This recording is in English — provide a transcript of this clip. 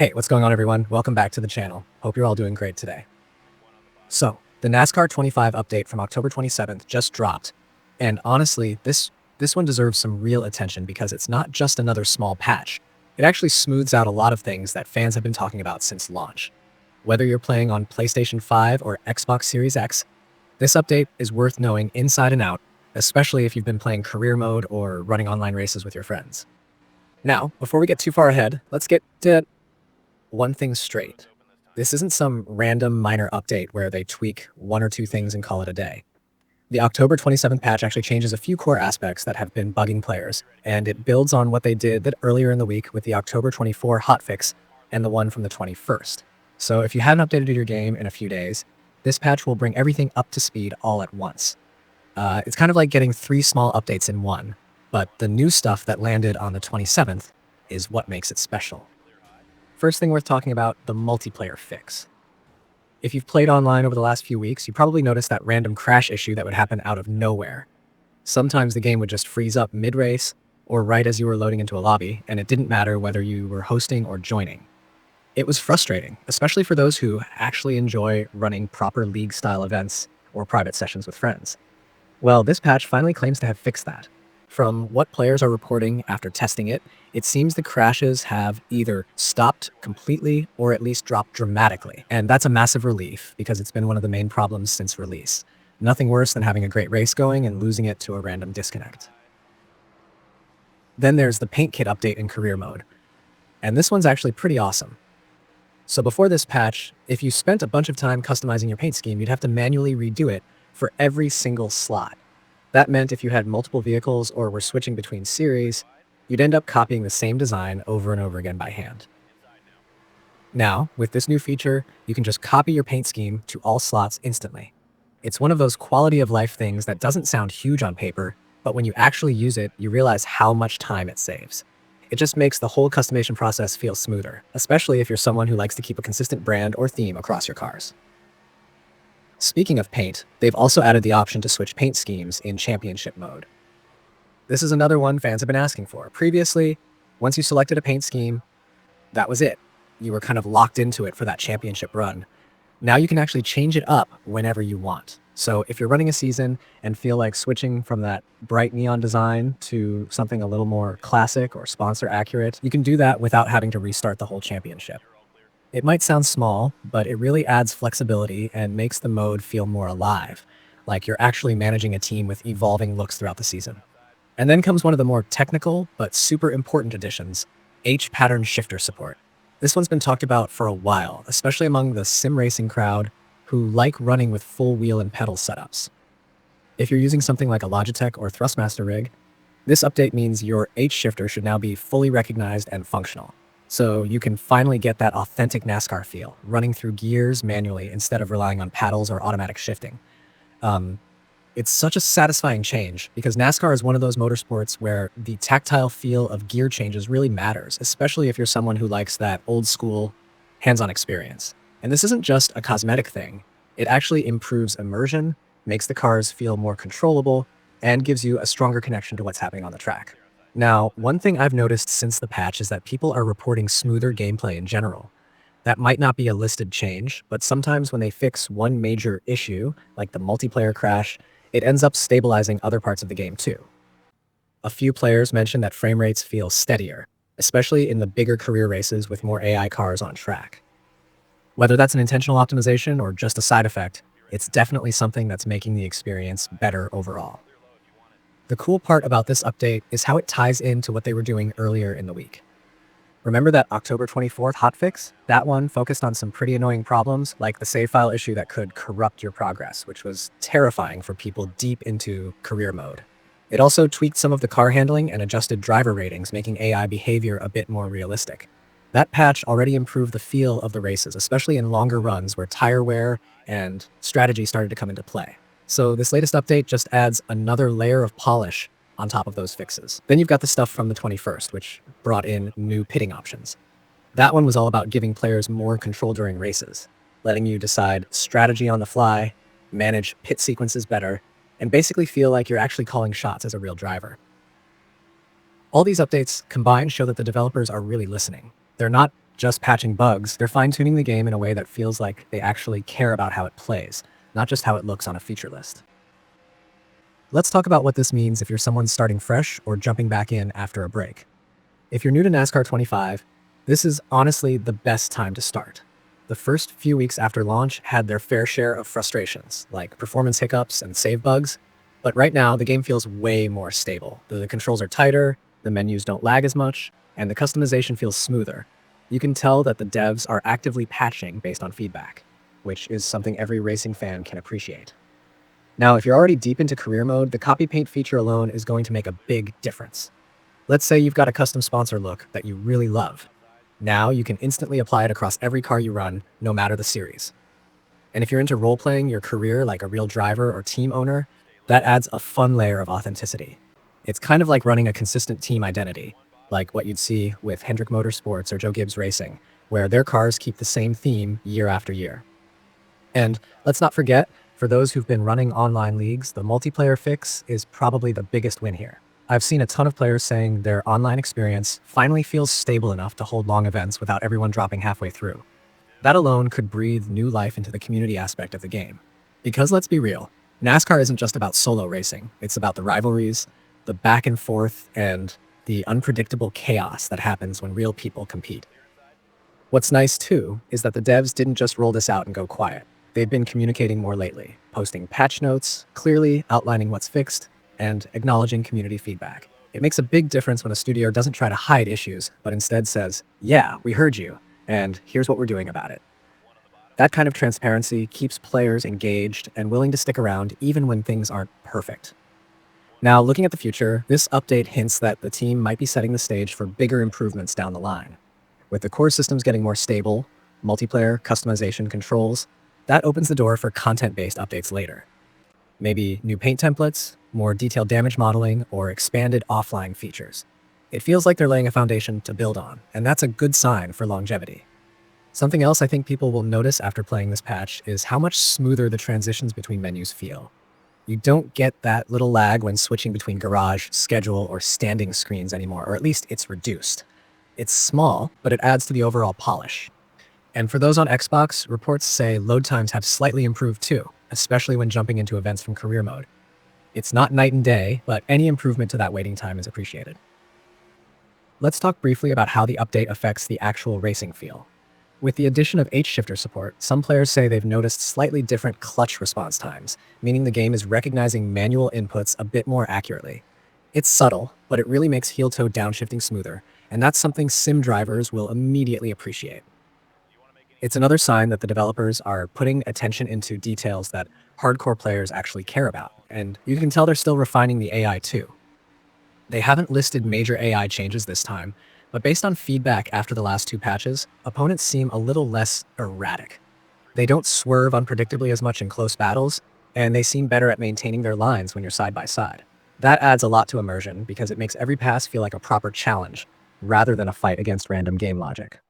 Hey, what's going on everyone? Welcome back to the channel. Hope you're all doing great today. So, the NASCAR 25 update from October 27th just dropped. And honestly, this one deserves some real attention because it's not just another small patch. It actually smooths out a lot of things that fans have been talking about since launch. Whether you're playing on PlayStation 5 or Xbox Series X, this update is worth knowing inside and out, especially if you've been playing career mode or running online races with your friends. Now, before we get too far ahead, let's get to one thing straight. This isn't some random minor update where they tweak one or two things and call it a day. The October 27th patch actually changes a few core aspects that have been bugging players, and it builds on what they did earlier in the week with the October 24 hotfix and the one from the 21st. So if you haven't updated your game in a few days, this patch will bring everything up to speed all at once. It's kind of like getting 3 small updates in one, but the new stuff that landed on the 27th is what makes it special. First thing worth talking about, the multiplayer fix. If you've played online over the last few weeks, you probably noticed that random crash issue that would happen out of nowhere. Sometimes the game would just freeze up mid-race or right as you were loading into a lobby, and it didn't matter whether you were hosting or joining. It was frustrating, especially for those who actually enjoy running proper league-style events or private sessions with friends. Well, this patch finally claims to have fixed that. From what players are reporting after testing it, it seems the crashes have either stopped completely or at least dropped dramatically. And that's a massive relief because it's been one of the main problems since release. Nothing worse than having a great race going and losing it to a random disconnect. Then there's the paint kit update in career mode. And this one's actually pretty awesome. So before this patch, if you spent a bunch of time customizing your paint scheme, you'd have to manually redo it for every single slot. That meant if you had multiple vehicles or were switching between series, you'd end up copying the same design over and over again by hand. Now, with this new feature, you can just copy your paint scheme to all slots instantly. It's one of those quality of life things that doesn't sound huge on paper, but when you actually use it, you realize how much time it saves. It just makes the whole customization process feel smoother, especially if you're someone who likes to keep a consistent brand or theme across your cars. Speaking of paint, they've also added the option to switch paint schemes in championship mode. This is another one fans have been asking for. Previously, once you selected a paint scheme, that was it. You were kind of locked into it for that championship run. Now you can actually change it up whenever you want. So if you're running a season and feel like switching from that bright neon design to something a little more classic or sponsor accurate, you can do that without having to restart the whole championship. It might sound small, but it really adds flexibility and makes the mode feel more alive, like you're actually managing a team with evolving looks throughout the season. And then comes one of the more technical, but super important additions, H-pattern shifter support. This one's been talked about for a while, especially among the sim racing crowd who like running with full wheel and pedal setups. If you're using something like a Logitech or Thrustmaster rig, this update means your H-shifter should now be fully recognized and functional. So you can finally get that authentic NASCAR feel, running through gears manually instead of relying on paddles or automatic shifting. It's such a satisfying change because NASCAR is one of those motorsports where the tactile feel of gear changes really matters, especially if you're someone who likes that old school hands-on experience. And this isn't just a cosmetic thing. It actually improves immersion, makes the cars feel more controllable, and gives you a stronger connection to what's happening on the track. Now, one thing I've noticed since the patch is that people are reporting smoother gameplay in general. That might not be a listed change, but sometimes when they fix one major issue, like the multiplayer crash, it ends up stabilizing other parts of the game too. A few players mentioned that frame rates feel steadier, especially in the bigger career races with more AI cars on track. Whether that's an intentional optimization or just a side effect, it's definitely something that's making the experience better overall. The cool part about this update is how it ties into what they were doing earlier in the week. Remember that October 24th hotfix? That one focused on some pretty annoying problems, like the save file issue that could corrupt your progress, which was terrifying for people deep into career mode. It also tweaked some of the car handling and adjusted driver ratings, making AI behavior a bit more realistic. That patch already improved the feel of the races, especially in longer runs where tire wear and strategy started to come into play. So this latest update just adds another layer of polish on top of those fixes. Then you've got the stuff from the 21st, which brought in new pitting options. That one was all about giving players more control during races, letting you decide strategy on the fly, manage pit sequences better, and basically feel like you're actually calling shots as a real driver. All these updates combined show that the developers are really listening. They're not just patching bugs, they're fine-tuning the game in a way that feels like they actually care about how it plays, not just how it looks on a feature list. Let's talk about what this means if you're someone starting fresh or jumping back in after a break. If you're new to NASCAR 25, this is honestly the best time to start. The first few weeks after launch had their fair share of frustrations, like performance hiccups and save bugs, but right now the game feels way more stable. The controls are tighter, the menus don't lag as much, and the customization feels smoother. You can tell that the devs are actively patching based on feedback, which is something every racing fan can appreciate. Now, if you're already deep into career mode, the copy paint feature alone is going to make a big difference. Let's say you've got a custom sponsor look that you really love. Now you can instantly apply it across every car you run, no matter the series. And if you're into role-playing your career like a real driver or team owner, that adds a fun layer of authenticity. It's kind of like running a consistent team identity, like what you'd see with Hendrick Motorsports or Joe Gibbs Racing, where their cars keep the same theme year after year. And let's not forget, for those who've been running online leagues, the multiplayer fix is probably the biggest win here. I've seen a ton of players saying their online experience finally feels stable enough to hold long events without everyone dropping halfway through. That alone could breathe new life into the community aspect of the game. Because let's be real, NASCAR isn't just about solo racing. It's about the rivalries, the back and forth, and the unpredictable chaos that happens when real people compete. What's nice too is that the devs didn't just roll this out and go quiet. They've been communicating more lately, posting patch notes, clearly outlining what's fixed, and acknowledging community feedback. It makes a big difference when a studio doesn't try to hide issues, but instead says, "Yeah, we heard you, and here's what we're doing about it." That kind of transparency keeps players engaged and willing to stick around even when things aren't perfect. Now, looking at the future, this update hints that the team might be setting the stage for bigger improvements down the line. With the core systems getting more stable, multiplayer, customization, controls, that opens the door for content-based updates later. Maybe new paint templates, more detailed damage modeling, or expanded offline features. It feels like they're laying a foundation to build on, and that's a good sign for longevity. Something else I think people will notice after playing this patch is how much smoother the transitions between menus feel. You don't get that little lag when switching between garage, schedule, or standing screens anymore, or at least it's reduced. It's small, but it adds to the overall polish. And for those on Xbox, reports say load times have slightly improved too, especially when jumping into events from career mode. It's not night and day, but any improvement to that waiting time is appreciated. Let's talk briefly about how the update affects the actual racing feel. With the addition of H-shifter support, some players say they've noticed slightly different clutch response times, meaning the game is recognizing manual inputs a bit more accurately. It's subtle, but it really makes heel-toe downshifting smoother, and that's something sim drivers will immediately appreciate. It's another sign that the developers are putting attention into details that hardcore players actually care about, and you can tell they're still refining the AI too. They haven't listed major AI changes this time, but based on feedback after the last two patches, opponents seem a little less erratic. They don't swerve unpredictably as much in close battles, and they seem better at maintaining their lines when you're side by side. That adds a lot to immersion because it makes every pass feel like a proper challenge, rather than a fight against random game logic.